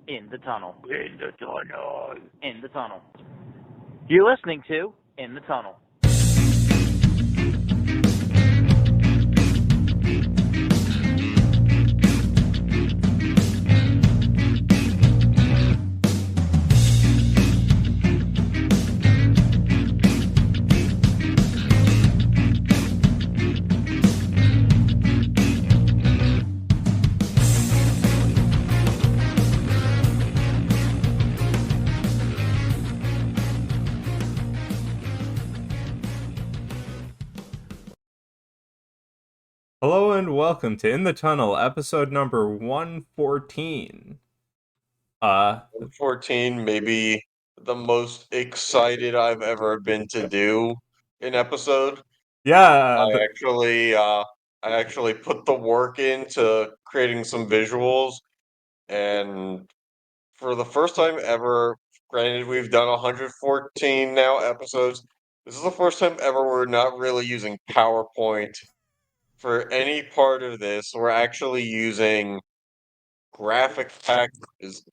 In the tunnel. In the tunnel. In the tunnel. You're listening to In the Tunnel. Hello and welcome to In the Tunnel, episode number 114. 14, maybe the most excited I've ever been to do an episode. Yeah, I actually uh I actually put the work into creating some visuals, and for the first time ever, granted we've done 114 now episodes, this is the first time ever we're not really using PowerPoint for any part of this. We're actually using graphic packages,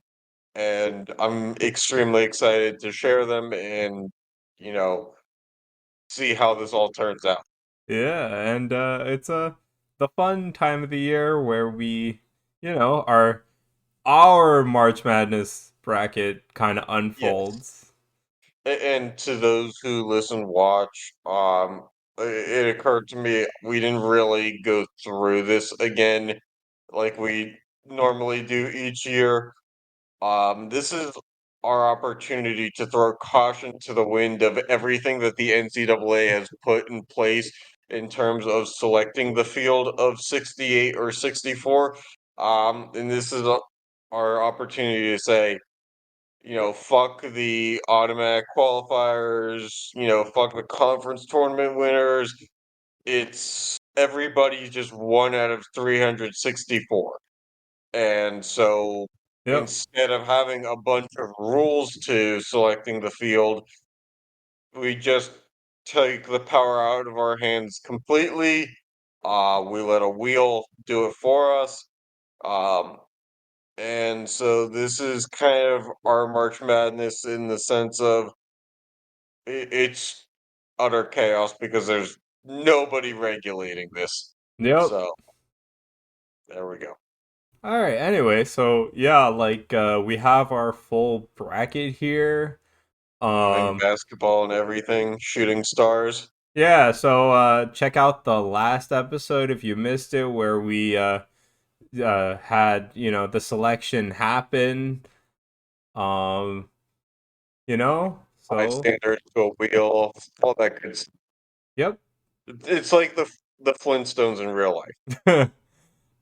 and I'm extremely excited to share them and, you know, see how this all turns out. yeah, and it's the fun time of the year where we, our March Madness bracket kind of Yes. unfolds. And to those who listen, watch, it occurred to me we didn't really go through this again like we normally do each year. This is our opportunity to throw caution to the wind of everything that the NCAA has put in place in terms of selecting the field of 68 or 64. And this is our opportunity to say, fuck the automatic qualifiers, fuck the conference tournament winners. It's everybody's just one out of 364. And so Yep. instead of having a bunch of rules to selecting the field, we just take the power out of our hands completely. We let a wheel do it for us. Um, and so this is kind of our March Madness in the sense of it's utter chaos because there's nobody regulating this. Yep. So there we go. All right. Anyway, so yeah, we have our full bracket here. Having Um, basketball and everything, shooting stars. yeah, so check out the last episode if you missed it, where we had the selection happen. Um, High so standards to a wheel, all that good stuff. yep. It's like the Flintstones in real life.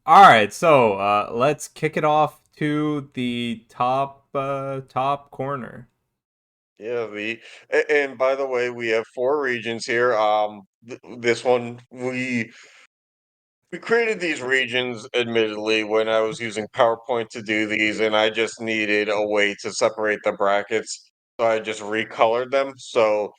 All right, so let's kick it off to the top corner. Yeah, and by the way, we have four regions here. This one we created these regions admittedly when I was using PowerPoint to do these, and I just needed a way to separate the brackets. So I just recolored them. So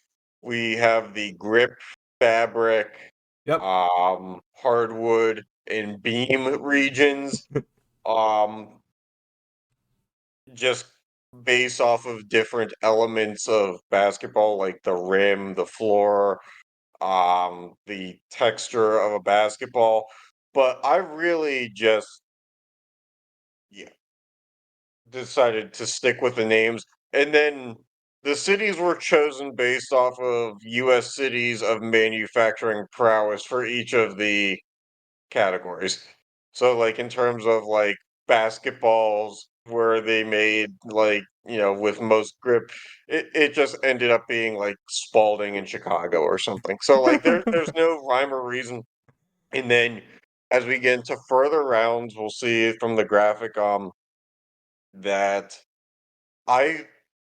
we have the grip, fabric, Yep. hardwood, and beam regions. Um, just based off of different elements of basketball, like the rim, the floor, the texture of a basketball. But I really just, yeah, decided to stick with the names. And then the cities were chosen based off of US cities of manufacturing prowess for each of the categories. So like in terms of like basketballs where they made like, with most grip, it just ended up being like Spalding in Chicago or something. So like there's no rhyme or reason. And then as we get into further rounds, we'll see from the graphic that I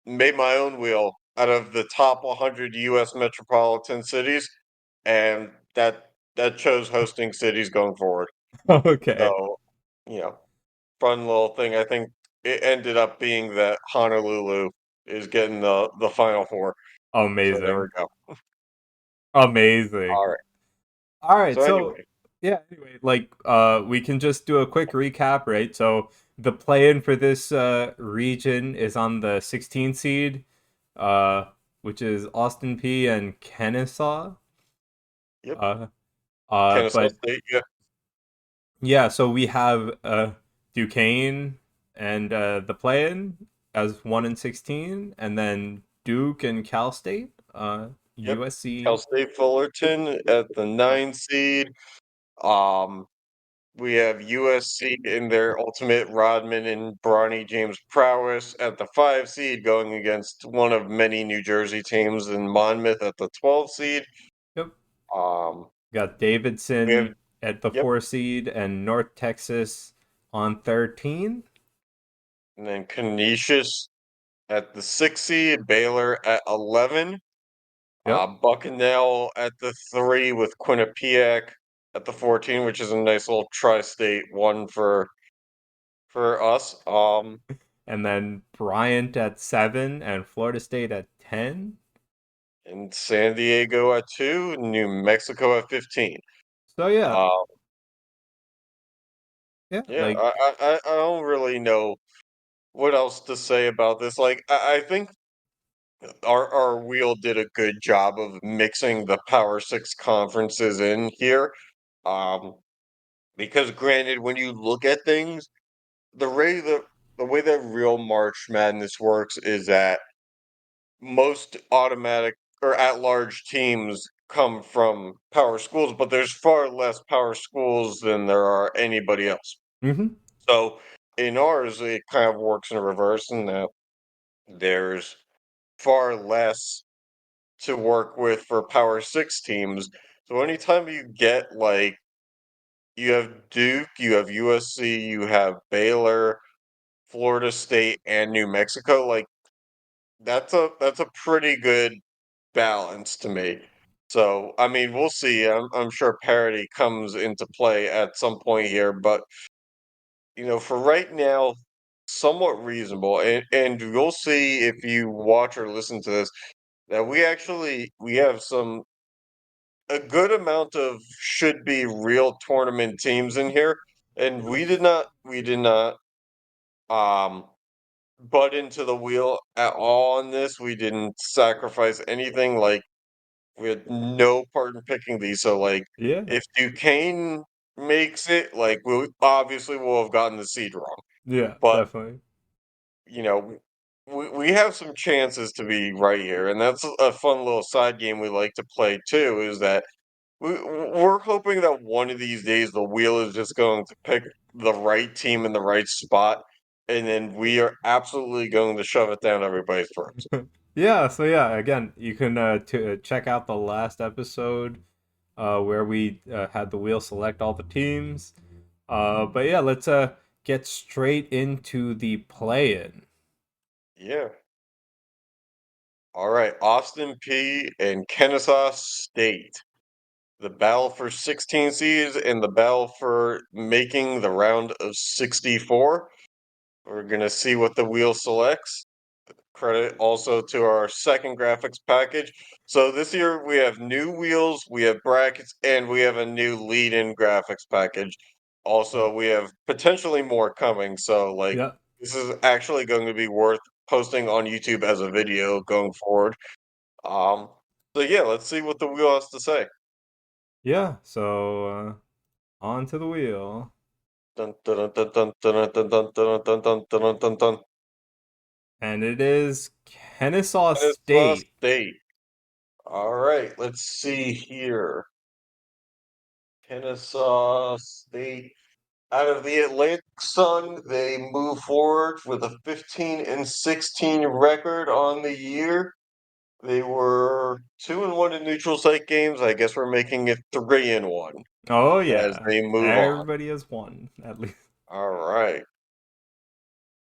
made my own wheel out of the top 100 US metropolitan cities, and that chose hosting cities going forward. Okay. So, you know, fun little thing. I think it ended up being that Honolulu is getting the final four. So there we Amazing. go. Amazing. All right. All right, So so anyway, yeah, anyway, we can just do a quick recap, right? So the play-in for this region is on the 16 seed, uh, which is Austin P and Kennesaw. Yep. Uh, Kennesaw but State. Yeah. yeah, so we have Duquesne and the play-in as 1 and 16, and then Duke and Cal State, Yep. Cal USC. State Fullerton at the 9 seed. Um, we have USC in their ultimate Rodman and Bronny James prowess at the 5 seed, going against one of many New Jersey teams in Monmouth at the 12 seed. Yep. Um, Got we have Davidson at the Yep, 4 seed and North Texas on 13. and then Canisius at the 6 seed, Baylor at 11. Yep. Bucknell at the 3 with Quinnipiac at the 14, which is a nice little tri-state one for us. And then Bryant at 7 and Florida State at 10. And San Diego at 2, New Mexico at 15. So yeah, Um, yeah, yeah, like I don't really know what else to say about this. Like, I think our wheel did a good job of mixing the Power Six conferences in here. Um, because granted, when you look at things, the way that real March Madness works is that most automatic or at-large teams come from power schools, but there's far less power schools than there are anybody else. mhm. So in ours, it kind of works in reverse in that there's far less to work with for Power Six teams. So anytime you get like you have Duke, you have USC, you have Baylor, Florida State, and New Mexico, like that's a pretty good balance to me. So I mean, we'll see. I'm sure parity comes into play at some point here, but for right now, somewhat reasonable. And you'll see if you watch or listen to this that we have a good amount of should be real tournament teams in here, and we did not um butt into the wheel at all on this. We didn't sacrifice anything. Like we had no part in picking these. So like Yeah, if Duquesne makes it, like we obviously will have gotten the seed wrong. yeah, But definitely. you know, we have some chances to be right here, and that's a fun little side game we like to play too. Is that we're hoping that one of these days the wheel is just going to pick the right team in the right spot, and then we are absolutely going to shove it down everybody's throats. Yeah, so yeah, again, you can check out the last episode where we had the wheel select all the teams. But yeah, let's get straight into the play-in. Yeah. All right, Austin P and Kennesaw State. The battle for 16 seeds and the battle for making the round of 64. We're going to see what the wheel selects. Credit also to our second graphics package. So this year we have new wheels, we have brackets, and we have a new lead-in graphics package. Also, Yep. we have potentially more coming. So like Yeah. this is actually going to be worth posting on YouTube as a video going forward. Um, so yeah, let's see what the wheel has to say. Yeah, so on to the wheel. Dun, dun, dun, dun, dun, dun, dun, dun, dun, dun, dun, dun, dun. And it is Kennesaw Kennesaw State. State. All right, let's see here. Kennesaw State. Out of the Atlantic Sun, they move forward with a 15-16 record on the year. They were 2-1 in neutral site games. I guess we're making it 3-1 Oh as yeah. they move on. Everybody has won, at least. All right.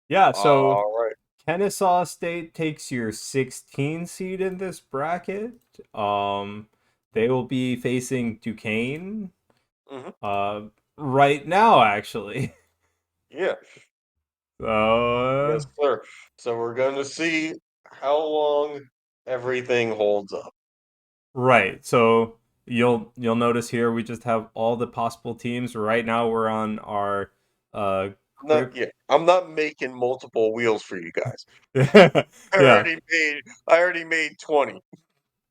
Yeah, so All right. Kennesaw State takes your 16 seed in this bracket. Um, they will be facing Duquesne. Hmm. Uh, right now, actually. Yeah. So, Yes, sir. So we're going to see how long everything holds up. right. So you'll notice here we just have all the possible teams. Right now we're on our I'm not making multiple wheels for you guys. Yeah. I already made 20.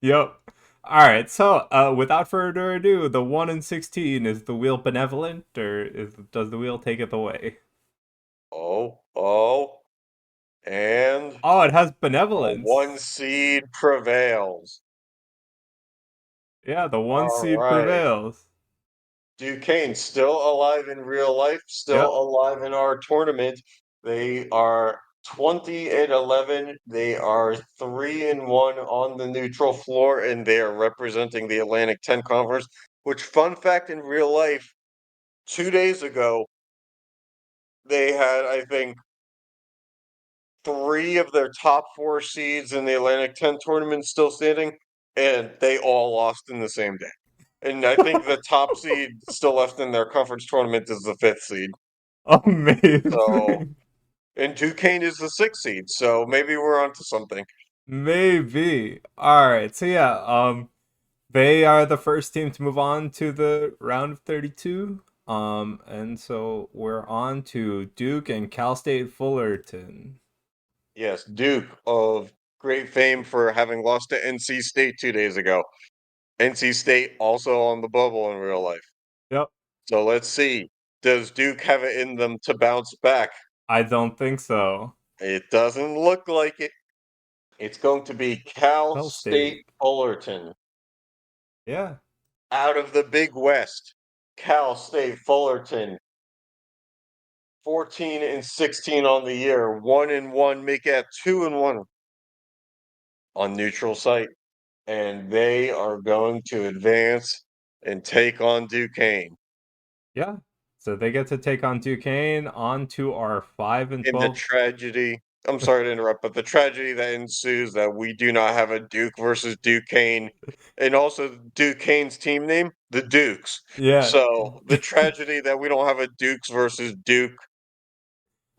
Yep. All right. So, without further ado, the 1 in 16, is the wheel benevolent, or does the wheel take it away? Oh, and Oh, it has a benevolence. 1 seed prevails. Yeah, the one All seed right. prevails. Duquesne still alive in real life, still Yep. alive in our tournament. They are 20-11. They are 3-1 on the neutral floor, and they are representing the Atlantic 10 Conference. Which, fun fact, in real life, 2 days ago, they had, I think, 3 of their top 4 seeds in the Atlantic 10 tournament still standing, and they all lost in the same day. And I think the top seed still left in their conference tournament is the 5th seed. So, Amazing. and Duquesne is the 6th seed, so maybe we're onto something. Maybe. All right. So yeah, they are the first team to move on to the round of 32. And so we're on to Duke and Cal State Fullerton. Yes, Duke of great fame for having lost to NC State 2 days ago. NC State also on the bubble in real life. Yep. So let's see. Does Duke have it in them to bounce back? I don't think so. It doesn't look like it. It's going to be Cal Cal State. State Fullerton. Yeah. Out of the Big West, Cal State Fullerton 14-16 on the year, 1-1, make it 2-1 on neutral site, and they are going to advance and take on Duquesne Yeah. So they get to take on Duquesne on to our 5 and in the 12. tragedy. I'm sorry to interrupt, but the tragedy that ensues that we do not have a Duke versus Duquesne, and also Duquesne's team name, the Dukes. Yeah. So the tragedy that we don't have a Dukes versus Duke,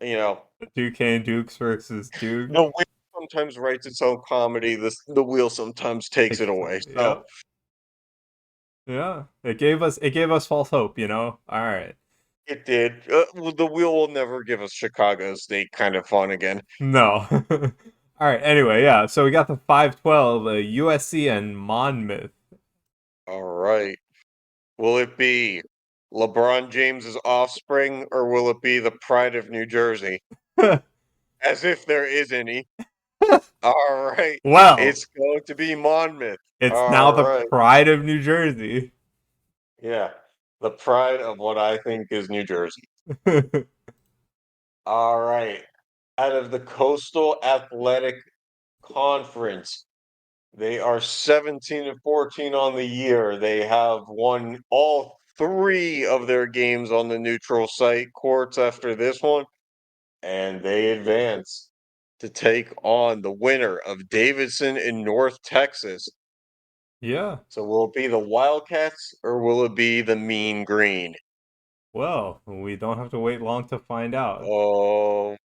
you know, Duquesne Dukes versus the Dukes. wheel sometimes writes its own comedy. The wheel sometimes takes it away. So Yeah. Yeah. It gave us false hope, you know? All right. it did. Well, the wheel will never give us Chicago State kind of fun again. No. All right. Anyway, yeah. So we got the 5-12, USC and Monmouth. All right. Will it be LeBron James's offspring or will it be the pride of New Jersey? As if there is any. All right. Well, It's going to be Monmouth. it's now All the right. pride of New Jersey. Yeah. The pride of what I think is New Jersey. All right. Out of the Coastal Athletic Conference, they are 17-14 on the year. They have won all 3 of their games on the neutral site courts after this one, and they advance to take on the winner of Davidson in North Texas. Yeah. So will it be the Wildcats or will it be the Mean Green? Well, we don't have to wait long to find out. Oh, It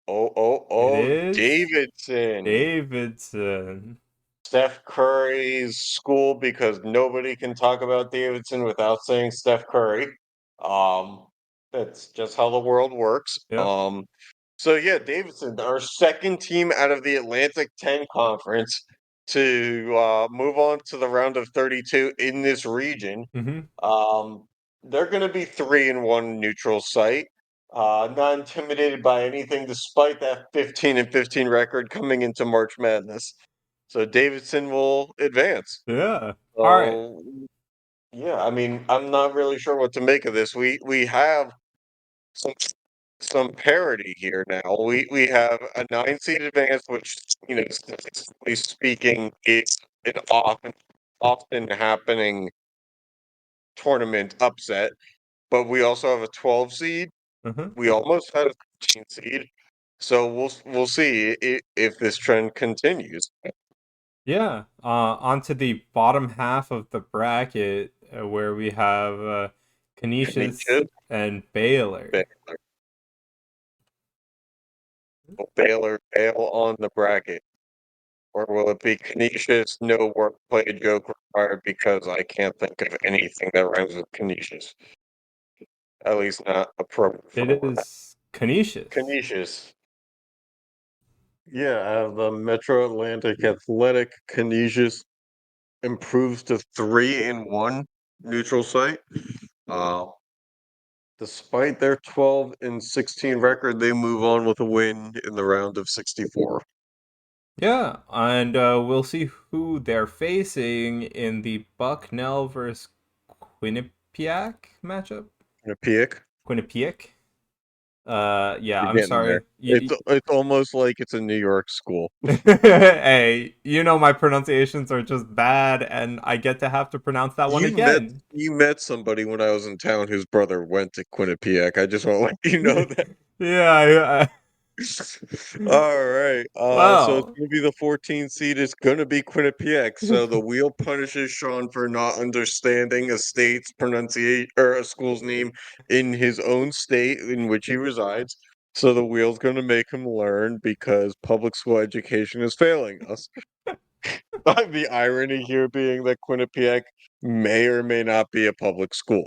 oh, is Davidson. Davidson. Steph Curry's school because nobody can talk about Davidson without saying Steph Curry. Um, that's just how the world works. Yep. So yeah, Davidson, our second team out of the Atlantic 10 Conference to move on to the round of 32 in this region. Mm-hmm. They're going to be 3-1 neutral site. Not intimidated by anything, despite that 15-15 record coming into March Madness. So Davidson will advance. Yeah. All right. So yeah, I mean, I'm not really sure what to make of this. We have some some parity here now. We have a 9 seed advance, which statistically speaking is an often happening tournament upset. But we also have a 12 seed. Uh-huh. We almost had a 13 seed. So we'll see if this trend continues. Yeah. Onto the bottom half of the bracket, where we have Canisius Canisius, and Baylor. Baylor, will Baylor bail on the bracket, or will it be Canisius? No work play joke required because I can't think of anything that rhymes with Canisius. At least not appropriate for the It word. is Canisius. Canisius. Yeah, out of the Metro Atlantic Athletic, Canisius improves to 3-1 neutral site. Uh, Despite their 12-16 record, they move on with a win in the round of 64. Yeah, and we'll see who they're facing in the Bucknell versus Quinnipiac matchup. Quinnipiac, Quinnipiac. Yeah, you're I'm getting there. sorry. It's almost like it's a New York school. Hey, you know my pronunciations are just bad, and I get to have to pronounce that one You met again. you met somebody when I was in town whose brother went to Quinnipiac. I just want to let you know that. Yeah. All right. So it's Well, gonna be the 14th seed. It's gonna be Quinnipiac. So the wheel punishes Sean for not understanding a state's pronunciation or a school's name in his own state in which he resides. So the wheel's gonna make him learn because public school education is failing us. The irony here being that Quinnipiac may or may not be a public school.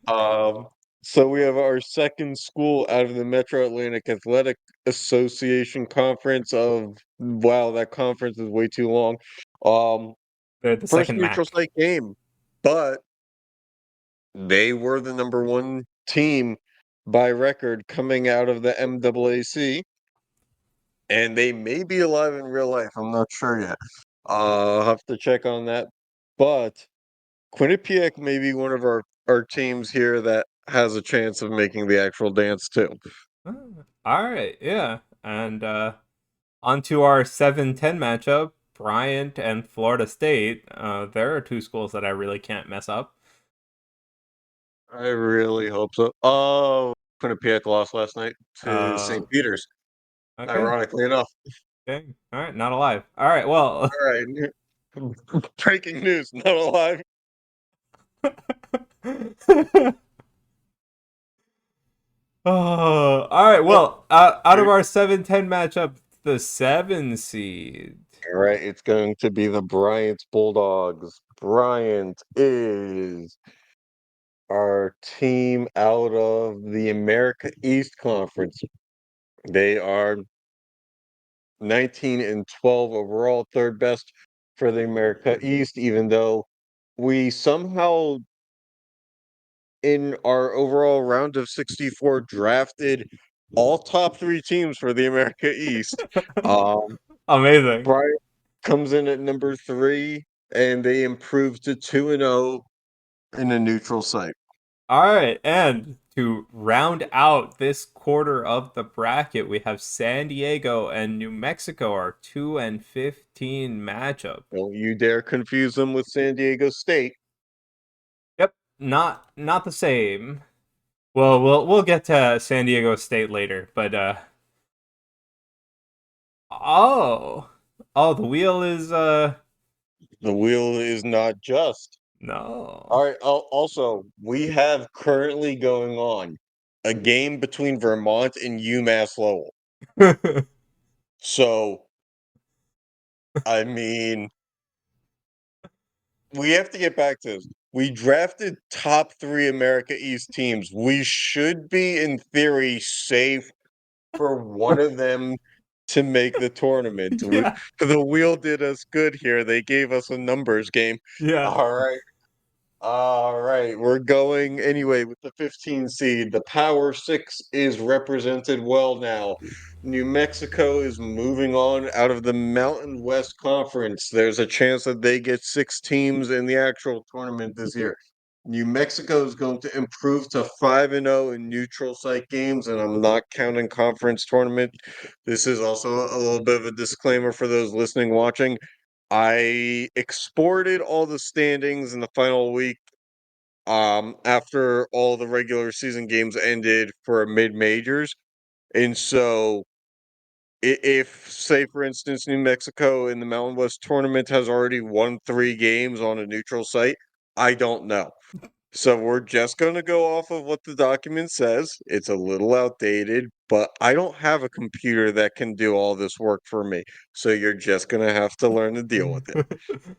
Um, so we have our second school out of the Metro Atlantic Athletic Association conference of wow, that conference is way too long. Um, They're the First second neutral Mac. site game, but they were the number one team by record coming out of the MAAC, and they may be alive in real life. I'm not sure yet. I'll have to check on that. But Quinnipiac may be one of our teams here that has a chance of making the actual dance too. All right, yeah. And on to our 7-10 matchup, Bryant and Florida State. There are two schools that I really can't mess up. I really hope so. Oh, Quinnipiac lost last night to Uh, St. Peter's, okay. ironically enough. Okay. All right, not alive. All right, well. All right. Breaking news, not alive. Oh, all right. Well, Well, out of our 7-10 matchup, the 7 seed. all right, it's going to be the Bryant Bulldogs. Bryant is our team out of the America East Conference. They are 19-12 overall, third best for the America East, even though we somehow in our overall round of 64 drafted all top three teams for the America East. Um, Amazing. Bryant comes in at number 3, and they improve to 2-0 in a neutral site. All right, and to round out this quarter of the bracket, we have San Diego and New Mexico, our 2-15 matchup. Don't you dare confuse them with San Diego State. Yep, not the same. Well, we'll get to San Diego State later, but oh, the wheel is The wheel is not just. no. All right. Also, we have currently going on a game between Vermont and UMass Lowell. So, I mean, we have to get back to this. We drafted top 3 America East teams. We should be, in theory, safe for one of them to make the tournament. Yeah, The wheel did us good here. They gave us a numbers game. yeah. All right. All right, we're going anyway with the 15 seed. The Power Six is represented well now. New Mexico is moving on out of the Mountain West Conference. There's a chance that they get 6 teams in the actual tournament this year. New Mexico is going to improve to 5-0 in neutral site games, and I'm not counting conference tournament. This is also a little bit of a disclaimer for those listening, watching. I exported all the standings in the final week after all the regular season games ended for mid majors. And so if say for instance New Mexico in the Mountain West tournament has already won 3 games on a neutral site, I don't know. So we're just going to go off of what the document says. It's a little outdated, but I don't have a computer that can do all this work for me. So you're just going to have to learn to deal with it. All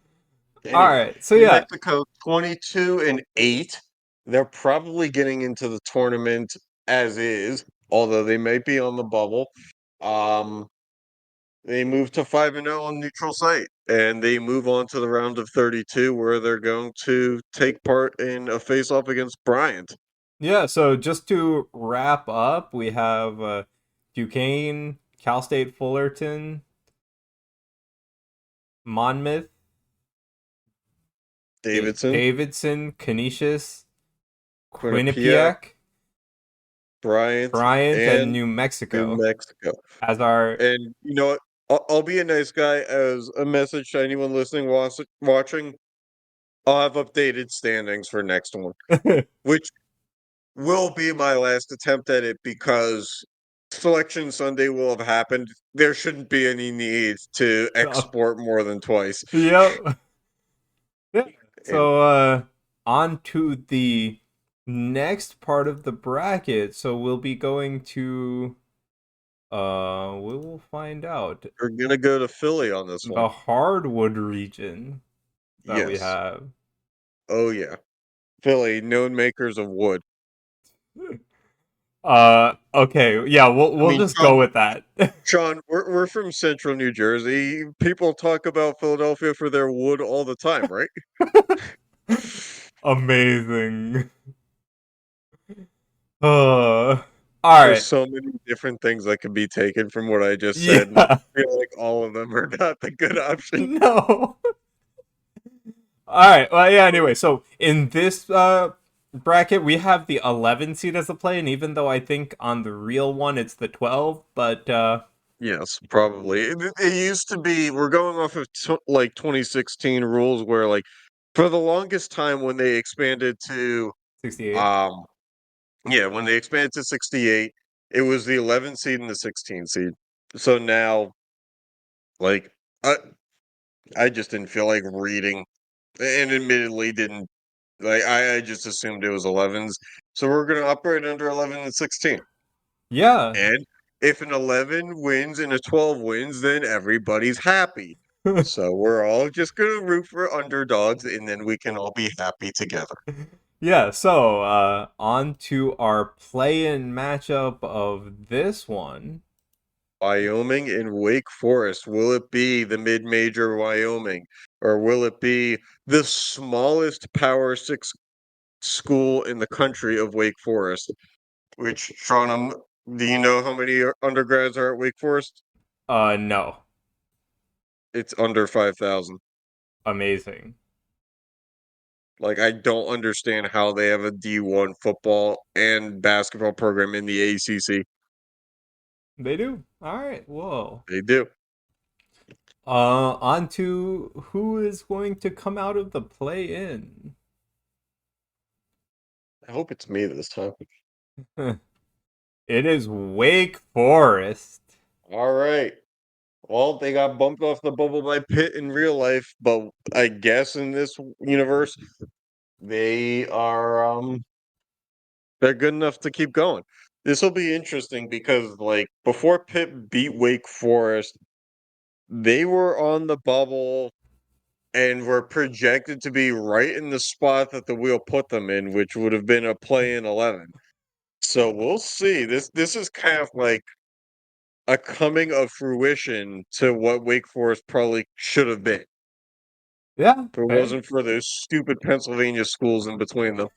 Anyway, right, so New yeah, Mexico 22-8. they're probably getting into the tournament as is, although they might be on the bubble. Um, they move to 5-0 on neutral site, and they move on to the round of 32, where they're going to take part in a face-off against Bryant. Yeah, so just to wrap up, we have Duquesne, Cal State Fullerton, Monmouth, Davidson, Davidson, Canisius, Quinnipiac, Quinnipiac, Bryant, Bryant, and and New New Mexico Mexico. as our. And you know what? I'll be a nice guy as a message to anyone listening, watching. I'll have updated standings for next one, which will be my last attempt at it because Selection Sunday will have happened. There shouldn't be any need to export more than twice. Yep. Yeah. And So on to the next part of the bracket. So we'll be going to we will find out we're gonna go to Philly on this one. the hardwood region that we Yes. have. Oh yeah. Philly, known makers of wood. Okay, yeah, we'll mean, just go with that. Sean, we're from Central New Jersey. People talk about Philadelphia for their wood all the time, right? Amazing. All There's right. so many different things that could be taken from what I just said, and I Yeah. feel like all of them are not the good option. No. All right. Well, yeah. Anyway, so in this bracket, we have the 11 seed as a play, and even though I think on the real one it's the 12, but Yes, probably. It used to be, we're going off of like 2016 rules where like for the longest time when they expanded to 68. um yeah, when they expanded to 68, it was the 11 seed and the 16 seed. So now like I just didn't feel like reading, and admittedly didn't like. I just assumed it was 11s, so we're gonna operate under 11 and 16. Yeah. And if an 11 wins and a 12 wins, then everybody's happy. So we're all just gonna root for underdogs, and then we can all be happy together. Yeah. So on to our play-in matchup of this one. Wyoming and Wake Forest. Will it be the mid-major Wyoming, or will it be the smallest Power Six school in the country of Wake Forest? Which, Sean, do you know how many undergrads are at Wake Forest? No. It's under 5,000. Amazing. Like, I don't understand how they have a D1 football and basketball program in the ACC. They do. All right. Whoa. They do. On to who is going to come out of the play-in. I hope it's me this time. It is Wake Forest. All right. Well, they got bumped off the bubble by Pitt in real life, but I guess in this universe, they are they're good enough to keep going. This will be interesting because like before Pitt beat Wake Forest, they were on the bubble and were projected to be right in the spot that the wheel put them in, which would have been a play in 11. So we'll see. This is kind of like a coming of fruition to what Wake Forest probably should have been. Yeah, If it fair. wasn't for those stupid Pennsylvania schools in between them.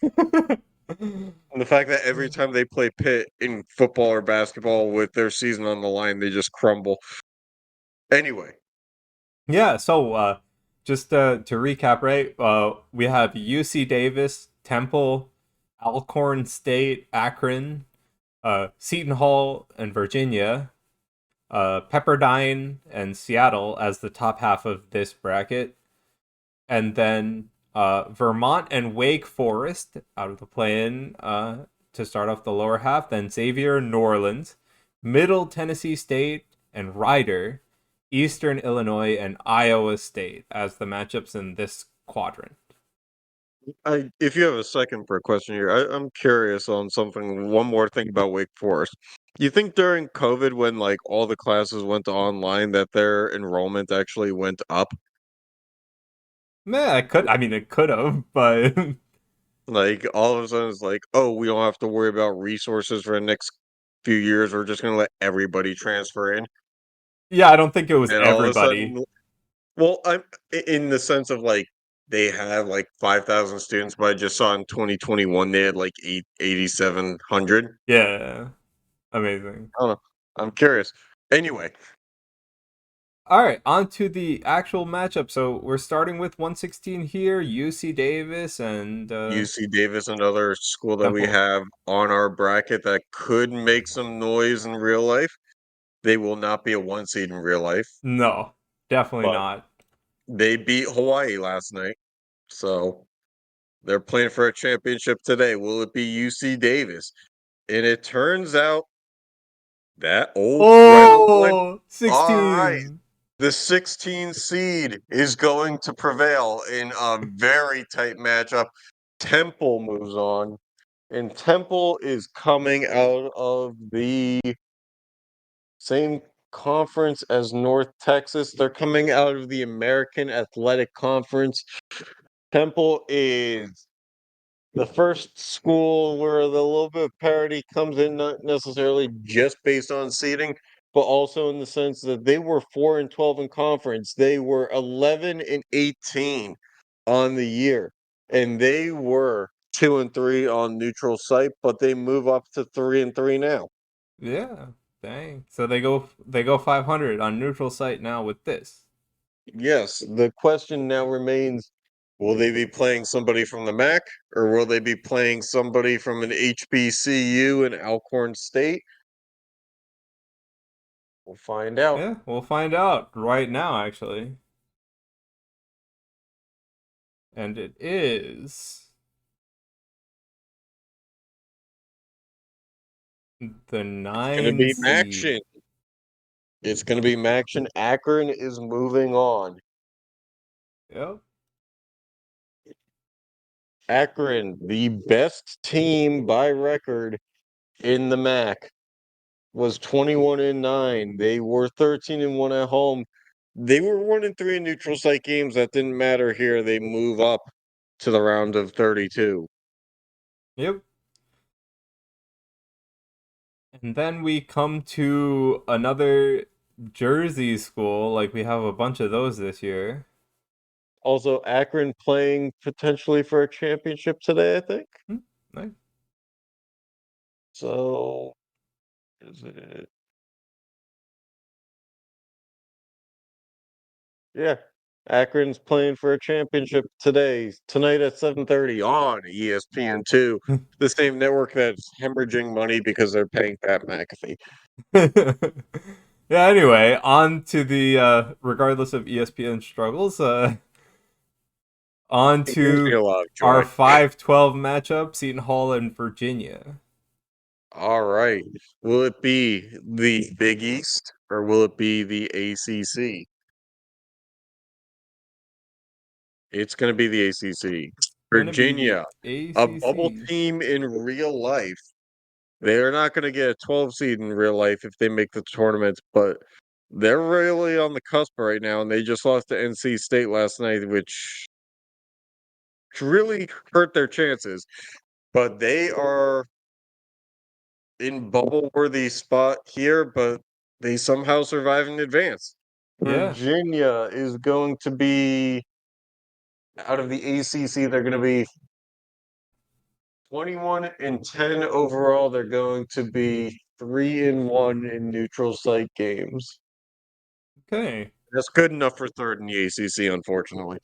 And the fact that every time they play Pitt in football or basketball with their season on the line, they just crumble. Anyway, Yeah, so just to recap, right? We have UC Davis, Temple, Alcorn State, Akron, Seton Hall, and Virginia, Pepperdine and Seattle as the top half of this bracket, and then Vermont and Wake Forest out of the play-in to start off the lower half. Then Xavier, New Orleans, Middle Tennessee State, and Rider, Eastern Illinois, and Iowa State as the matchups in this quadrant. if you have a second for a question here, I'm curious on something. One more thing about Wake Forest. You think during COVID, when like all the classes went to online, that their enrollment actually went up? Man, I mean, it could have, but Like all of a sudden, it's like, oh, we don't have to worry about resources for the next few years. We're just gonna let everybody transfer in, Yeah, I don't think it was and all of a everybody. sudden, well, I'm in the sense of like they have like 5,000 students, but I just saw in 2021 they had like 8,700. Yeah, amazing. I don't know. I'm curious. Anyway, All right, on to the actual matchup. So we're starting with 116 here, UC Davis and UC Davis, another school that we Temple. have on our bracket that could make some noise in real life. They will not be a 1 seed in real life, No, definitely but not. they beat Hawaii last night. So they're playing for a championship today. Will it be UC Davis? And it turns out that Oh, all right, 16. the 16 seed is going to prevail in a very tight matchup. Temple moves on, and Temple is coming out of the same conference as North Texas. They're coming out of the American Athletic Conference. Temple is the first school where the little bit of parity comes in, not necessarily just based on seeding, but also in the sense that they were 4-12 in conference. They were 11-18 on the year, and they were 2-3 on neutral site, but they move up to 3-3 now. Yeah, dang. So they go 500 on neutral site now with this. Yes, the question now remains, will they be playing somebody from the MAC or will they be playing somebody from an HBCU in Alcorn State? We'll find out. Yeah, we'll find out right now actually. And it is the It's going to 9 be seed. Maction. It's going to be Maction. Akron is moving on. Yep. Akron, the best team by record in the MAC, was 21-9. They were 13-1 at home. They were 1-3 in neutral site games. That didn't matter here. They move up to the round of 32. Yep. And then we come to another Jersey school. Like we have a bunch of those this year. Also, Akron playing potentially for a championship today, I think. Hmm, nice. So, is it? Yeah. Akron's playing for a championship tonight at 7:30 on ESPN2, the same network that's hemorrhaging money because they're paying Pat McAfee. Yeah, anyway, on to the regardless of ESPN struggles, on It gives me to a lot of our joy. 5-12 matchup, Seton Hall and Virginia. All right. Will it be the Big East or will it be the ACC? It's going to be the ACC. Gonna be the Virginia, a bubble ACC. team in real life. They're not going to get a 12 seed in real life if they make the tournament, but they're really on the cusp right now, and they just lost to NC State last night, which really hurt their chances. But they are in bubble worthy spot here, but they somehow survive in advance. Yeah. Virginia is going to be out of the ACC, they're going to be 21-10 overall. They're going to be 3-1 in neutral site games. Okay. That's good enough for third in the ACC, unfortunately.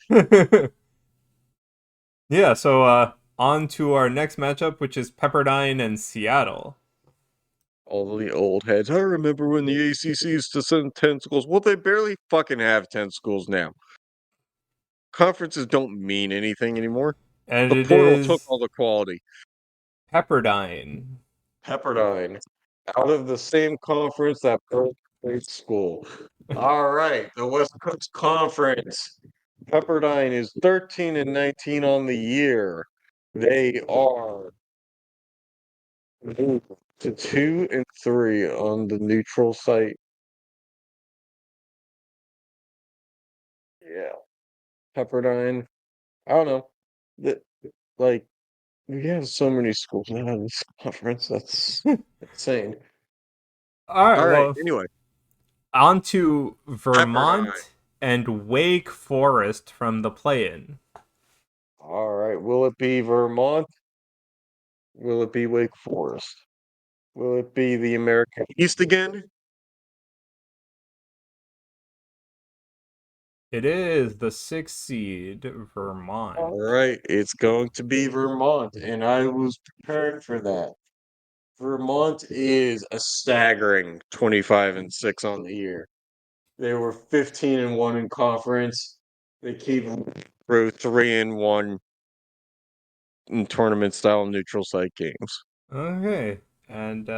Yeah, so on to our next matchup, which is Pepperdine and Seattle. All the old heads. I remember when the ACC used to send 10 schools. Well, they barely fucking have 10 schools now. Conferences don't mean anything anymore. And The it portal took is all the quality. Pepperdine. Pepperdine, out of the same conference that Pearl State School. All right, the West Coast Conference. Pepperdine is 13-19 on the year. They are moved to 2-3 on the neutral site. Yeah, Pepperdine. I don't know. The, like We have so many schools now in this conference. That's insane. All right, All right. well, Anyway, on to Pepperdine. Vermont and Wake Forest from the play-in. All right. Will it be Vermont? Will it be Wake Forest? Will it be the American East again? It is the 6th seed, Vermont. All right. It's going to be Vermont, and I was prepared for that. Vermont is a staggering 25-6 on the year. They were 15-1 in conference. They keep through 3-1 in tournament style neutral site games. Okay, and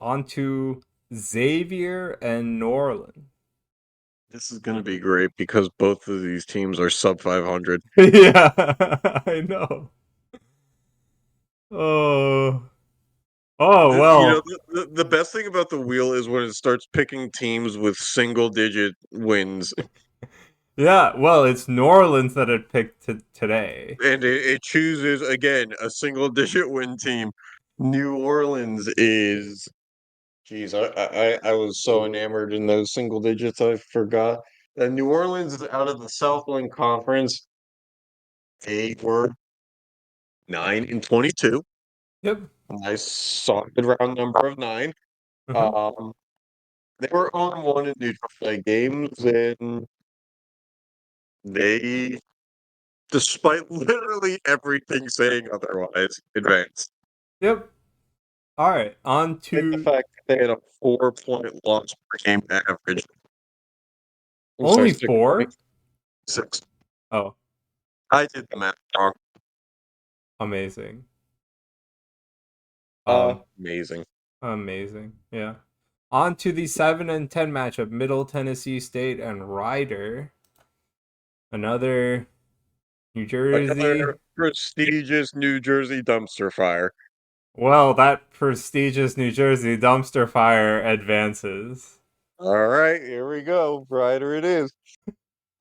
on to Xavier and Norland. This is going to be great because both of these teams are sub 500. Yeah, I know. Oh, oh well. The best thing about the wheel is when it starts picking teams with single digit wins, Yeah, well, it's New Orleans that it picked today. and it chooses again a single digit win team. New Orleans is, geez, I was so enamored in those single digits, I forgot. New Orleans is out of the Southland Conference. They were 9-22. Yep. A nice solid round number of 9. Uh-huh. Um, they were on 1 in neutral site games, and they, despite literally everything saying otherwise, advanced. Yep. All right, on Like the to fact that they had a 4-point loss per game average. I'm sorry, only 6 4. points. 6. Oh, I did the math wrong. amazing. Um, Amazing. amazing. Yeah. On to the 7 and 10 matchup: Middle Tennessee State and Ryder. Another New Jersey. Another prestigious New Jersey dumpster fire. Well, that prestigious New Jersey dumpster fire advances. All right, here we go. Ryder it is.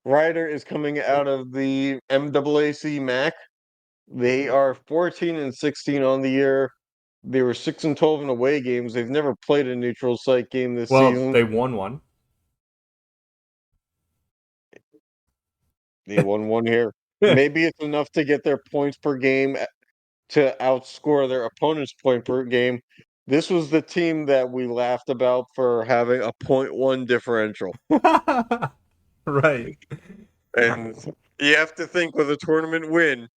Ryder is coming out of the MAAC MAC. They are 14-16 on the year. They were 6-12 in away games. They've never played a neutral site game this Well, season. they won one. They won 1 here. Maybe it's enough to get their points per game to outscore their opponent's point per game. This was the team that we laughed about for having a .1 differential. Right. And you have to think with a tournament win,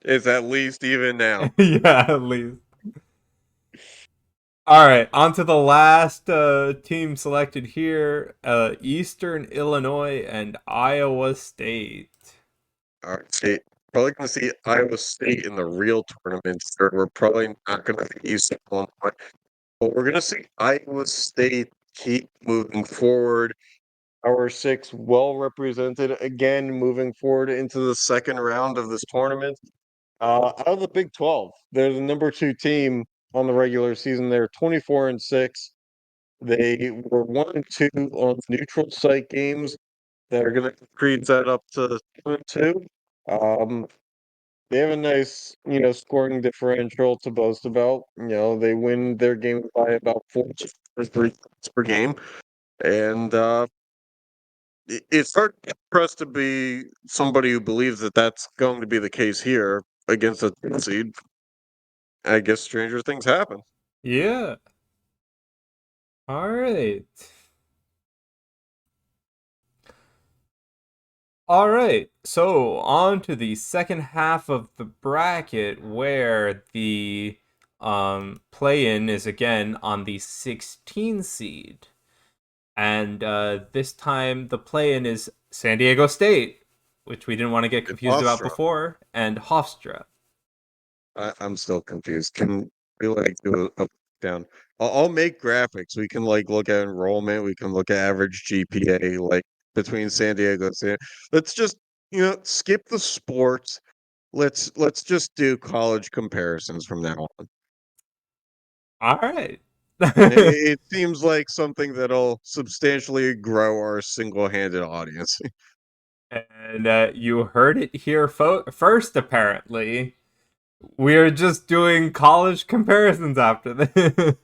it's at least even now. Yeah, at least. All right, on to the last team selected here: Eastern Illinois and Iowa State. All right, see, probably going to see Iowa State in the real tournaments. We're probably not going to see Eastern Illinois, but we're going to see Iowa State keep moving forward. Our 6 well represented again, moving forward into the second round of this tournament. Out of the Big 12, they're the number 2 team on the regular season. They're 24-6. They were 1-2 on neutral site games that are going to increase that up to 2-2. They have a nice, scoring differential to boast about. They win their game by about 4 or 3 points per game, and it's hard for us to be somebody who believes that that's going to be the case here against a 10 seed. I guess stranger things happen. Yeah. All right. All right. So, on to the second half of the bracket where the play-in is again on the 16 seed. And this time the play-in is San Diego State, which we didn't want to get confused about Hofstra. before, and Hofstra. I'm still confused. Can we do a down? I'll make graphics. We can look at enrollment. We can look at average GPA between San Diego and San. Let's just skip the sports. Let's just do college comparisons from now on. All right. It seems like something that'll substantially grow our single-handed audience. And you heard it here first, apparently. We're just doing college comparisons after this.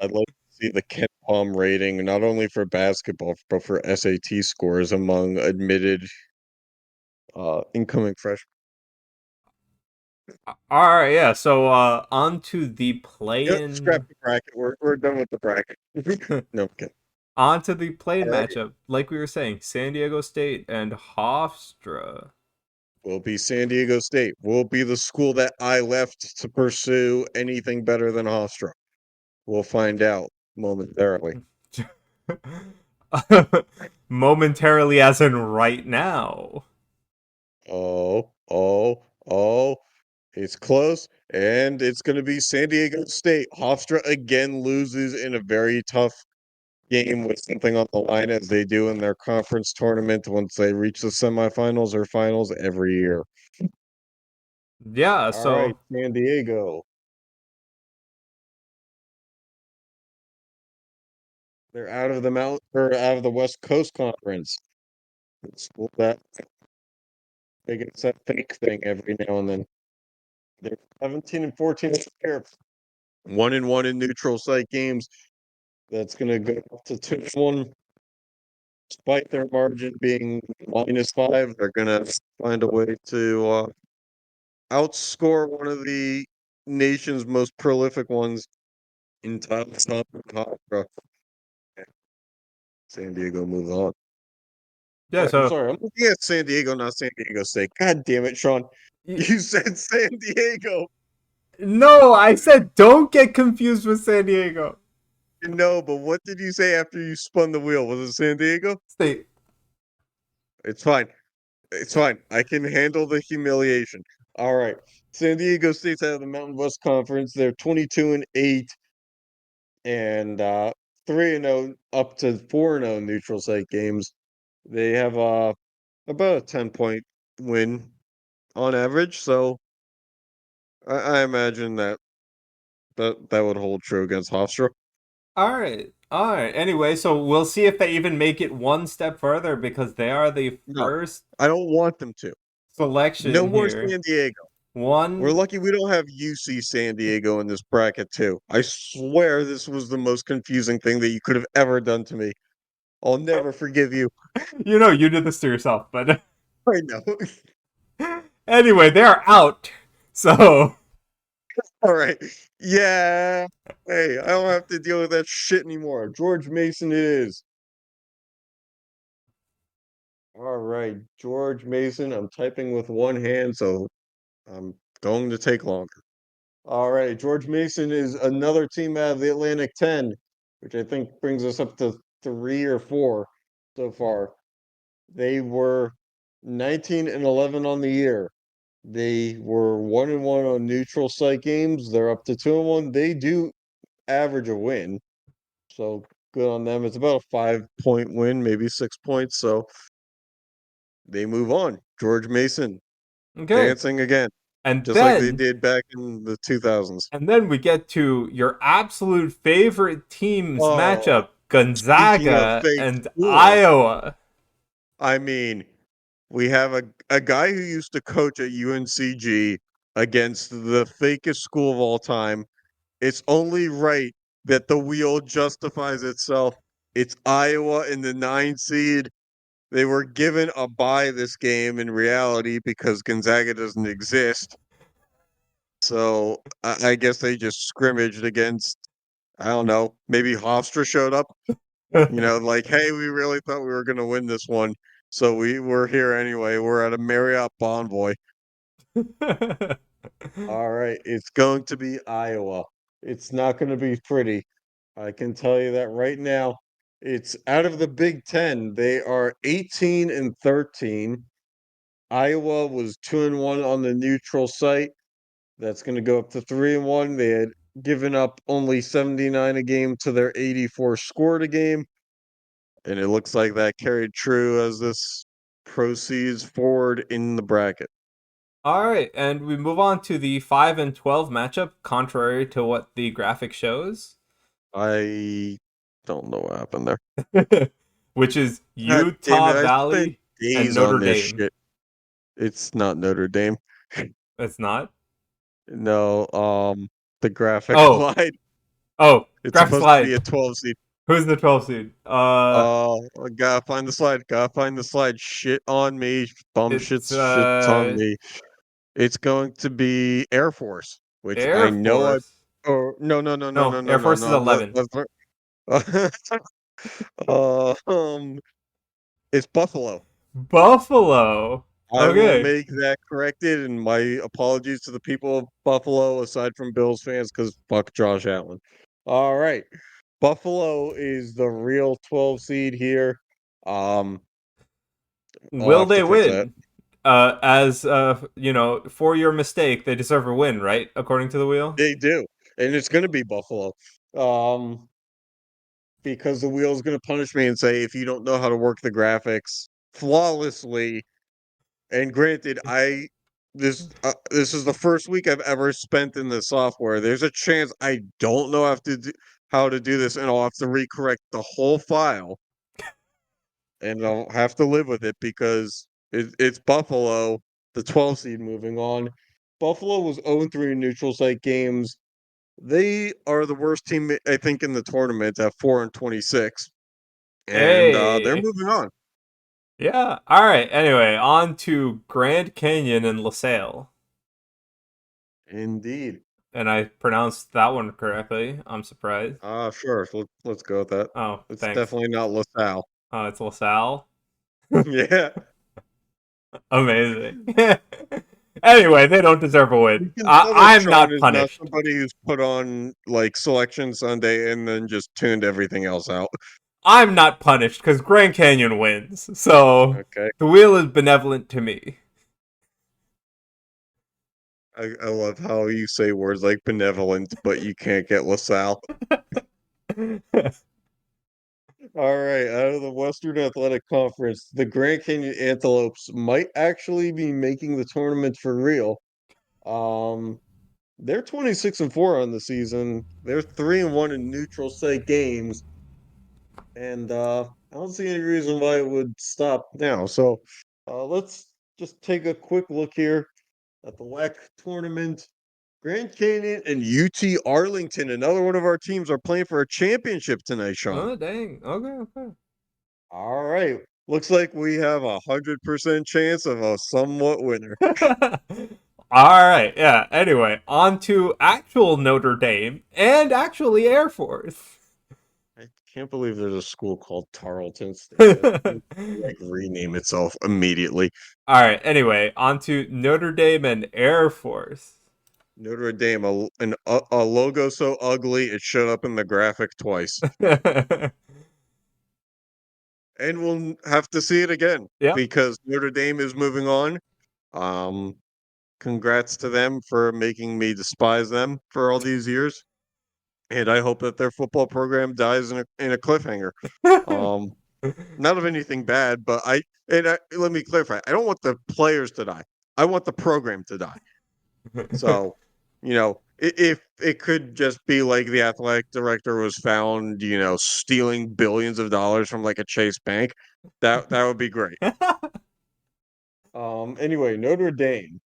I'd like to see the Ken Palm rating, not only for basketball, but for SAT scores among admitted incoming freshmen. All right, yeah. So on to the Scrap play-in. the bracket. We're done with the bracket. No, I'm kidding. On to the play-in All right. matchup. Like we were saying, San Diego State and Hofstra. Will be San Diego State. Will be the school that I left to pursue anything better than Hofstra. We'll find out momentarily. Momentarily, as in right now. Oh. It's close, and it's going to be San Diego State. Hofstra again loses in a very tough game with something on the line, as they do in their conference tournament once they reach the semifinals or finals every year. Yeah, All right, so San Diego. They're out of the out of the West Coast Conference. School that they get that fake thing every now and then. They're 17 and 14 this year. 1-1 in neutral site games. That's going to go up to 2-1. Despite their margin being -5, they're going to find a way to outscore one of the nation's most prolific ones in Tyler Hofstra. San Diego moves on. yeah, I'm so sorry, I'm looking at San Diego, not San Diego State. God damn it, Sean. You said San Diego. no, I said don't get confused with San Diego No, but what did you say after you spun the wheel? Was it San Diego? State. It's fine. It's fine. I can handle the humiliation. All right. San Diego State's out of the Mountain West Conference. They're 22-8 and 3-0 up to 4-0 neutral site games. They have about a 10-point win on average, so I imagine that would hold true against Hofstra. All right. All right. Anyway, so we'll see if they even make it one step further because they are the No, first I don't want them to. No selection more here. San Diego. We're One. lucky we don't have UC San Diego in this bracket too. I swear this was the most confusing thing that you could have ever done to me. I'll never forgive you. You know, you did this to yourself, but I know. anyway, they're out. So, All right. Yeah. Hey, I don't have to deal with that shit anymore. George Mason it is. All right, George Mason. I'm typing with one hand, so I'm going to take longer. All right, George Mason is another team out of the Atlantic 10, which I think brings us up to 3 or 4 so far. They were 19 and 11 on the year. They were 1-1 on neutral site games. They're up to 2-1. They do average a win, so good on them. It's about a 5-point win, maybe 6 points. So they move on. George Mason okay. dancing again, And just like they then did back in the 2000s. and then we get to your absolute favorite team's Oh, matchup, speaking of Gonzaga fake and schools, Iowa. I mean, we have a guy who used to coach at UNCG against the fakest school of all time. It's only right that the wheel justifies itself. It's Iowa in the 9 seed. They were given a bye this game in reality because Gonzaga doesn't exist. So I guess they just scrimmaged against, I don't know, maybe Hofstra showed up. Like, hey, we really thought we were going to win this one. So we're here anyway. We're at a Marriott Bonvoy. All right. It's going to be Iowa. It's not going to be pretty. I can tell you that right now. It's out of the Big Ten. They are 18 and 13. Iowa was 2-1 on the neutral site. That's going to go up to 3-1. They had given up only 79 a game to their 84 scored a game. And it looks like that carried true as this proceeds forward in the bracket. All right, and we move on to the 5 and 12 matchup, contrary to what the graphic shows, I don't know what happened there. which is God damn it, Utah I spent Valley and days Notre on this Dame. shit. It's not Notre Dame. It's not. No, the graphic Oh, lied. oh, It's graphic supposed to slide. be a 12 seed. Who's the 12 seed? I gotta find the slide. Gotta find the slide. Shit on me. Bum It's shit's on me. It's going to be Air Force, which I Air know I. Force. Oh no no no no No, no no Air no Force is no. 11. Uh, um, it's Buffalo. Buffalo. I will Okay. make that corrected, and my apologies to the people of Buffalo, aside from Bills fans, because fuck Josh Allen. All right, Buffalo is the real 12 seed here. Um, I'll Will have to they fix that. win? As for your mistake, they deserve a win, right? According to the wheel. They do, and it's going to be Buffalo. Um, because the wheel is going to punish me and say if you don't know how to work the graphics flawlessly. And granted, this is the first week I've ever spent in the software. There's a chance I don't know how to do this, and I'll have to recorrect the whole file, and I'll have to live with it because it's Buffalo, the 12 seed. Moving on, Buffalo was 0-3 in neutral site games. They are the worst team I think in the tournament at 4-26, and they're Hey. moving on. Yeah. All right. Anyway, on to Grand Canyon and LaSalle. Indeed. And I pronounced that one correctly. I'm surprised. Sure. Let's go with that. Oh, It's thanks. definitely not LaSalle. Oh, it's LaSalle. Yeah. Amazing. Anyway, they don't deserve a You win. can tell that I'm Sean not is not punished. somebody who's put on like Selection Sunday and then just tuned everything else out. I'm not punished because Grand Canyon wins. So Okay. the wheel is benevolent to me. I love how you say words like benevolent, but you can't get LaSalle. All right, out of the Western Athletic Conference, the Grand Canyon Antelopes might actually be making the tournament for real. Um, they're 26-4 on the season. They're 3-1 in neutral site games, and I don't see any reason why it would stop now. So, let's just take a quick look here at the WAC tournament. Grand Canyon and UT Arlington, another one of our teams, are playing for a championship tonight, Sean. Oh, dang. Okay. All right. Looks like we have 100% chance of a somewhat winner. All right. Yeah. Anyway, on to actual Notre Dame and actually Air Force. I can't believe there's a school called Tarleton State. That All needs to, like rename itself immediately. right. Anyway, on to Notre Dame and Air Force. Notre Dame, a logo so ugly it showed up in the graphic twice, and we'll have to see it again Yep. because Notre Dame is moving on. Um, Congrats to them for making me despise them for all these years, and I hope that their football program dies in a cliffhanger. Um, Not of anything bad, but let me clarify. I don't want the players to die. I want the program to die. So, if it could just be like the athletic director was found, stealing billions of dollars from like a Chase bank, that would be great. Anyway, Notre Dame,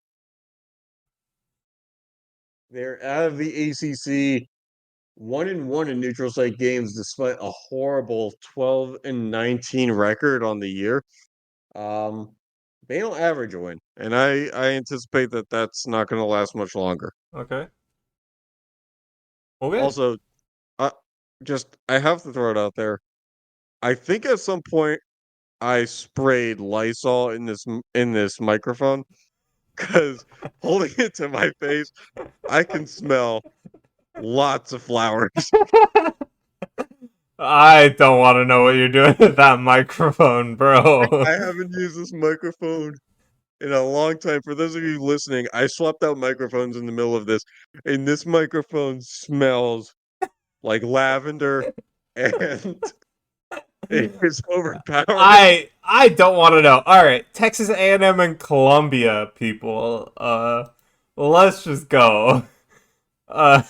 they're out of the ACC, 1-1 in neutral site games, despite a horrible 12-19 record on the year. Um, they don't average a win, and I anticipate that that's not going to last much longer. Okay. Okay. Also, I I have to throw it out there. I think at some point I sprayed Lysol in this microphone because holding it to my face, I can smell lots of flowers. I don't want to know what you're doing with that microphone, bro. I haven't used this microphone in a long time. For those of you listening, I swapped out microphones in the middle of this, and this microphone smells like lavender, and it is overpowering. I don't want to know. All right, Texas A&M and Columbia people. Let's just go. Uh,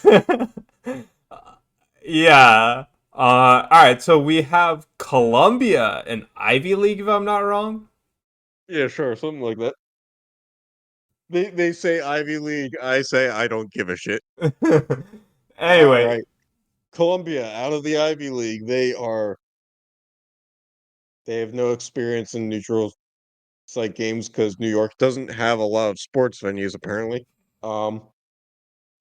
yeah. All right. So we have Columbia, an Ivy League, if I'm not wrong. Yeah, sure, something like that. They say Ivy League. I say I don't give a shit. All Anyway, right. Columbia out of the Ivy League. They have no experience in neutral site games because New York doesn't have a lot of sports venues apparently. Um,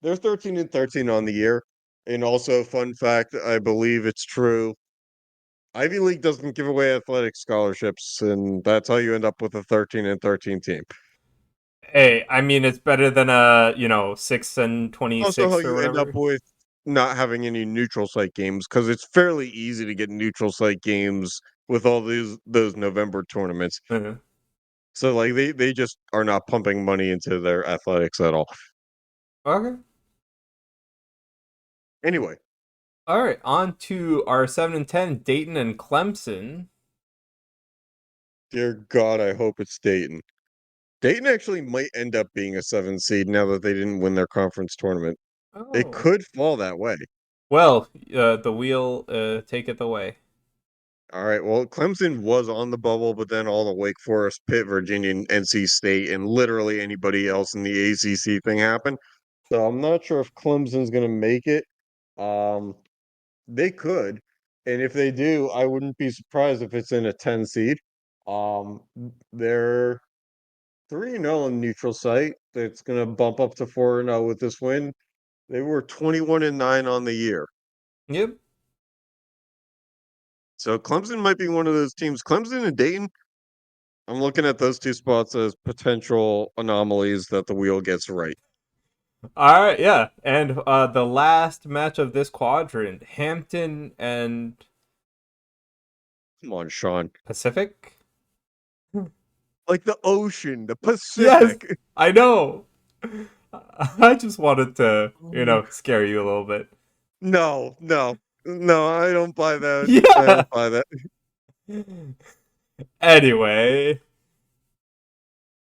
they're 13-13 on the year. And also, fun fact, I believe it's true. Ivy League doesn't give away athletic scholarships, and that's how you end up with a 13-13 team. hey, I mean it's better than a 6 and Also, how 26 or you end up whatever. with not having any neutral site games because it's fairly easy to get neutral site games with all those November tournaments. Uh, So like they just are not pumping money into their athletics at all. okay. Anyway, All right, on to our 7 and 10, Dayton and Clemson. dear God, I hope it's Dayton. Dayton actually might end up being a 7 seed now that they didn't win their conference tournament. It Oh. could fall that way. Well, the wheel taketh away. All right. Well, Clemson was on the bubble, but then all the Wake Forest, Pitt, Virginia, and NC State, and literally anybody else in the ACC thing happened. So I'm not sure if Clemson's going to make it. Um, they could, and if they do, I wouldn't be surprised if it's in a 10 seed. They're 3-0 in neutral site. That's going to bump up to 4-0 with this win. They were 21-9 on the year. Yep. So Clemson might be one of those teams. Clemson and Dayton, I'm looking at those two spots as potential anomalies that the wheel gets right. All right, yeah. And the last match of this quadrant, Hampton and Come on, Sean. Pacific? Like the ocean, the Yes, Pacific. I know. I just wanted to, scare you a little bit. No, no, no, I don't buy that. I Yeah. don't buy that. Anyway,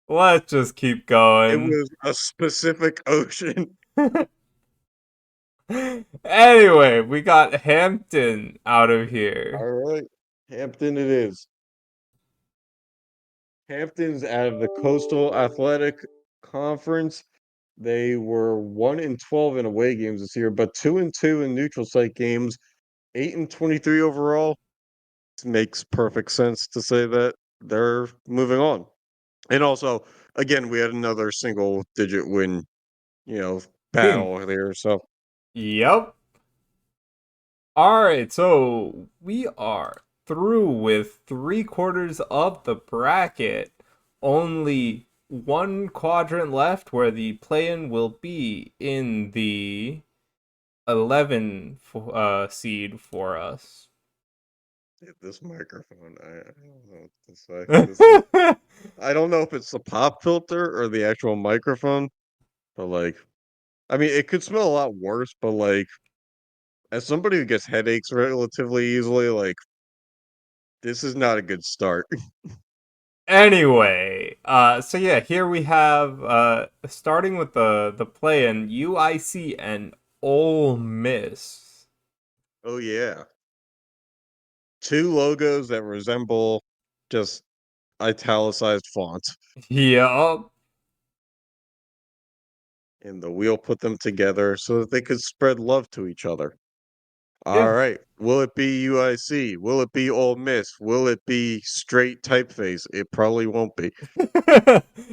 let's just keep It going. was a specific ocean. Anyway, we got Hampton out of here. All right. Hampton it is. Hampton's out of the Coastal Athletic Conference. They were 1-12 in away games this year, but 2-2 in neutral site games, 8-23 overall. It makes perfect sense to say that they're moving on. And also, again, we had another single digit win, Team. battle there. So Yep. All right, so we are through with 3/4 of the bracket. Only one quadrant left where the play-in will be in the 11 seed for us. this microphone, I don't know what to say. I don't know if it's the pop filter or the actual microphone, but like, I mean, it could smell a lot worse, but like, as somebody who gets headaches relatively easily, like, this is not a good start. Anyway, so yeah, here we have starting with the play-in, UIC and Ole Miss. Oh, yeah. Two logos that resemble just italicized fonts. Yup. And the wheel put them together so that they could spread love to each other. All Yeah. right. Will it be UIC? Will it be Ole Miss? Will it be straight typeface? It probably won't be.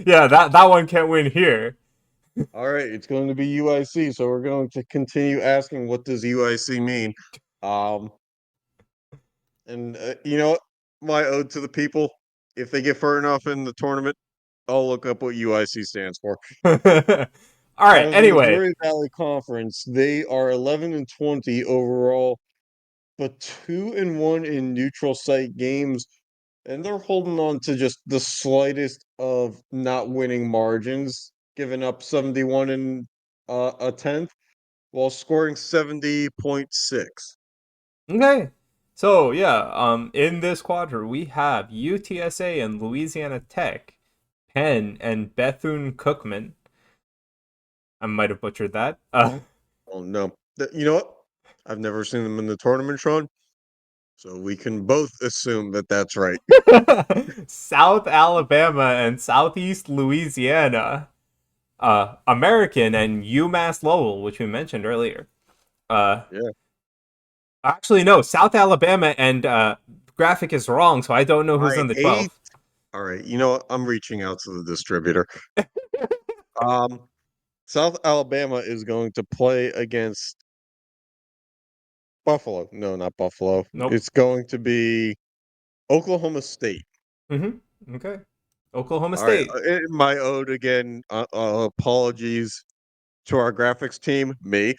Yeah, that one can't win here. All right, it's going to be UIC, so we're going to continue asking what does UIC mean. Um, and you know what? My ode to the people, if they get far enough in the tournament, I'll look up what UIC stands for. All right, Out of the anyway. Missouri Valley Conference, they are 11-20 overall, but 2-1 in neutral site games, and they're holding on to just the slightest of not winning margins, giving up 71 and a tenth while scoring 70.6. Okay. So yeah, in this quadrant we have UTSA and Louisiana Tech, Penn and Bethune Cookman. I might have butchered that. Oh no. You know what? I've never seen them in the tournament, Sean. So we can both assume that that's right. South Alabama and Southeast Louisiana. American and UMass Lowell, which we mentioned earlier. Yeah. Actually, no, South Alabama and graphic is wrong, so I don't know who's I in the hate. 12th. All right, you know what? I'm reaching out to the distributor. Um, South Alabama is going to play against Buffalo. No, not Buffalo. Nope. It's going to be Oklahoma State. Okay. Oklahoma All right, State. my ode again. Apologies to our graphics team, me,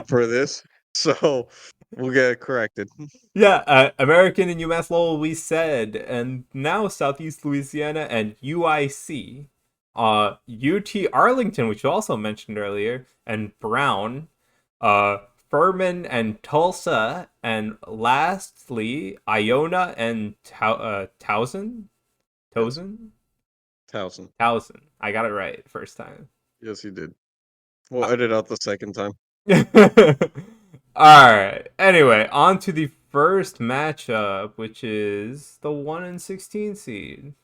for this. So we'll get it corrected. Yeah, American and UMass Lowell, we said, and now Southeast Louisiana and UIC. UT Arlington, which you also mentioned earlier, and Brown. Furman and Tulsa, and lastly, Iona and Towson? Yes, Towson? Towson. Towson. I got it right first time. Yes, you did. We'll edit out the second time. Alright. Anyway, on to the first matchup, which is the 1 and 16 seed.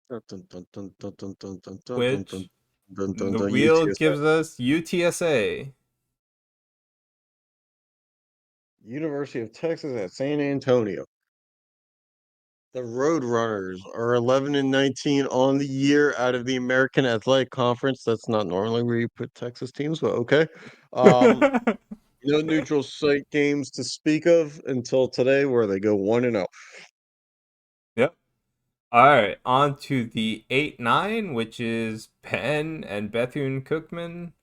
Which the wheel gives us UTSA. University of Texas at San Antonio. The Roadrunners are 11 and 19 on the year out of the American Athletic Conference. That's not normally where you put Texas teams, but okay. No neutral site games to speak of until today, where they go 1-0. Yep. Alright, on to the 8-9, which is Penn and Bethune Cookman.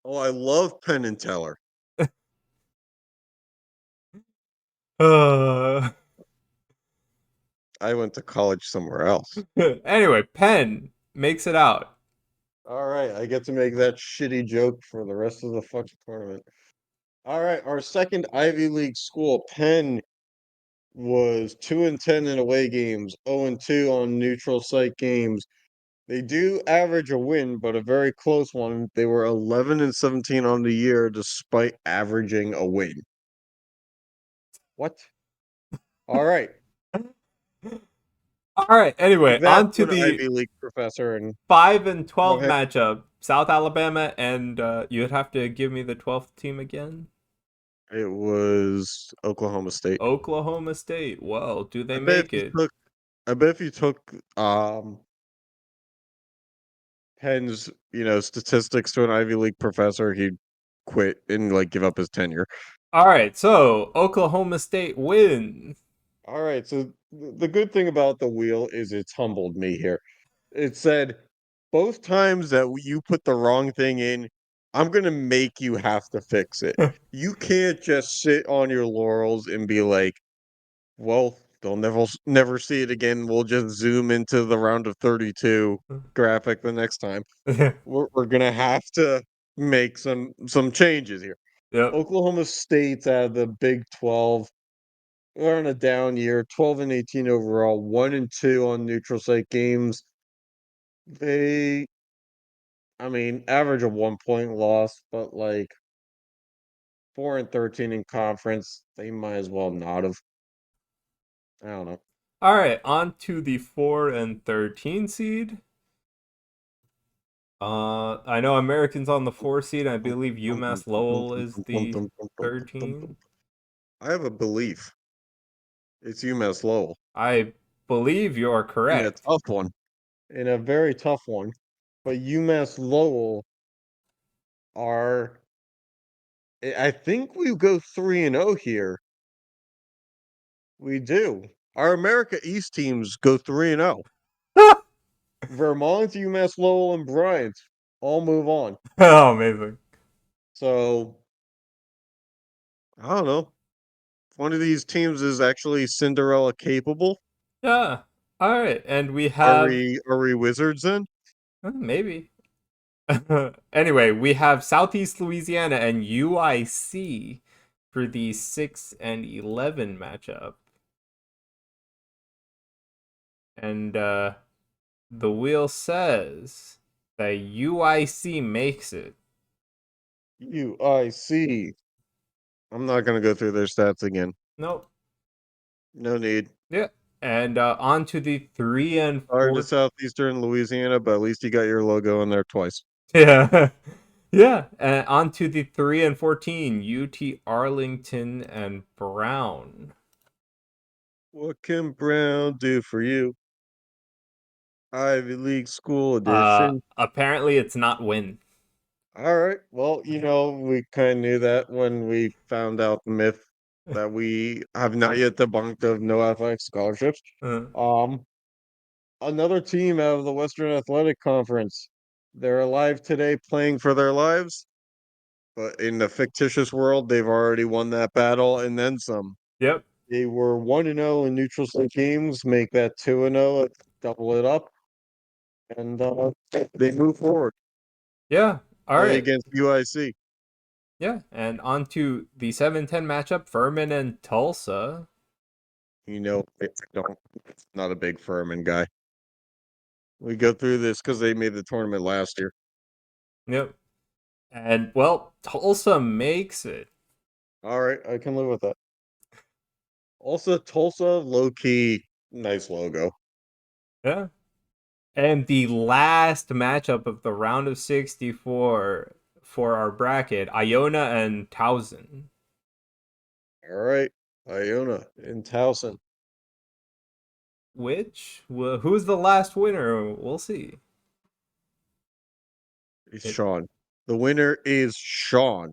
Oh, I love Penn and Teller. Uh, I went to college somewhere else. anyway, Penn makes it out. All right, I get to make that shitty joke for the rest of the fucking tournament. All right, our second Ivy League school, Penn, was 2 and 10 in away games, 0 and 2 on neutral site games. They do average a win, but a very close one. They were 11 and 17 on the year despite averaging a win. What? All right. Alright, anyway, That's on to an the Ivy League professor and 5 and go 12 ahead. matchup. South Alabama and you'd have to give me the 12th team again. It was Oklahoma State. Oklahoma State. Well, do they I bet make if you it? took I bet if you took Penn's, statistics to an Ivy League professor, he'd quit and like give up his tenure. Alright, so Oklahoma State wins. All right, so the good thing about the wheel is it's humbled me here. It said both times that you put the wrong thing in, I'm gonna make you have to fix it. You can't just sit on your laurels and be like, well, they'll never see it again. We'll just zoom into the round of 32 graphic the next time. We're gonna have to make some changes here. Yep. Oklahoma State's out of the Big 12. They're on a down year, 12 and 18 overall, 1 and 2 on neutral site games. They, I mean, average of 1 point loss, but like 4 and 13 in conference, they might as well not have. I don't know. Alright, on to the 4 and 13 seed. I know Americans on the 4 seed. I believe UMass Lowell is the 13. I have a belief. It's UMass Lowell. I believe you're In a correct. tough one. In a very tough one. But UMass Lowell are I think we go 3-0 here. We do. Our America East teams go 3-0. Vermont, UMass Lowell, and Bryant all move on. Oh, amazing. So I don't know. One of these teams is actually Cinderella capable. Yeah. Alright, and we Are have we wizards then? maybe. Anyway, we have Southeast Louisiana and UIC for the 6 and 11 matchup. And the wheel says that UIC makes it. UIC. I'm not gonna go through their stats again. Nope. No need. Yeah. And on to the 3 and Sorry to 4. Southeastern Louisiana, but at least you got your logo in there twice. Yeah. Yeah. And on to the 3 and 14. UT Arlington and Brown. What can Brown do for you? Ivy League School Edition. Apparently it's not win. All right. Well, we kind of knew that when we found out the myth that we have not yet debunked of no athletic scholarships. Uh, Um, Another team out of the Western Athletic Conference. They're alive today playing for their lives, but in the fictitious world, they've already won that battle and then some. yep. They were 1-0 in neutral site games, make that 2-0, double it up, and they move forward. Yeah. All Play right. against UIC. Yeah. And on to the 7-10 matchup, Furman and Tulsa. Not a big Furman guy. We go through this because they made the tournament last year. Yep. And well, Tulsa makes it. All right, I can live with that. Also, Tulsa, low key, nice logo. Yeah. And the last matchup of the round of 64 for our bracket, Iona and Towson. All right, Iona in Towson. Who's the last winner? We'll see. It's It, Sean. The winner is Sean.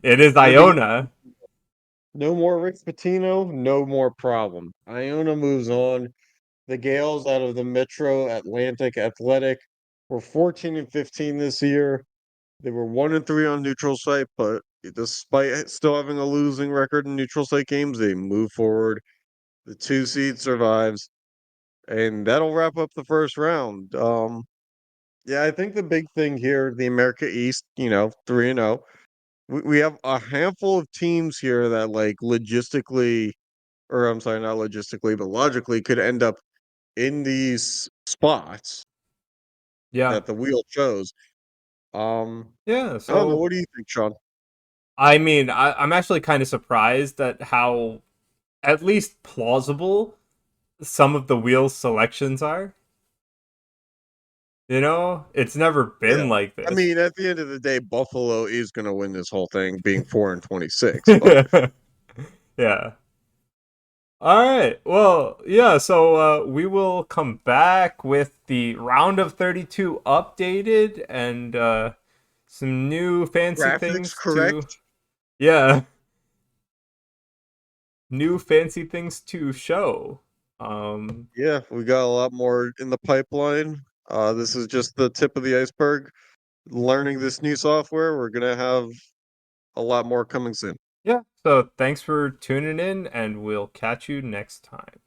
it is Gonna be Iona. no more Rick Pitino, no more problem. Iona moves on. The Gales out of the Metro Atlantic Athletic were 14 and 15 this year. They were 1 and 3 on neutral site, but despite still having a losing record in neutral site games, they move forward. The 2 seed survives, and that'll wrap up the first round. Yeah, I think the big thing here, the America East, 3-0. We have a handful of teams here that like logistically, or I'm sorry, not logistically, but logically could end up in these spots Yeah. that the wheel chose. Yeah, I don't know. so What do you think, Sean? I mean, I'm actually kind of surprised at how at least plausible some of the wheel selections are. It's never Yeah. been like I this. mean, at the end of the day, Buffalo is going to win this whole thing, being 4 and 26. But Yeah. All right. Well, yeah, so we will come back with the round of 32 updated and some new fancy graphics things to correct. yeah, new fancy things to show. Yeah, we got a lot more in the pipeline. This is just the tip of the iceberg. Learning this new software, we're gonna have a lot more coming soon. Yeah. So thanks for tuning in and we'll catch you next time.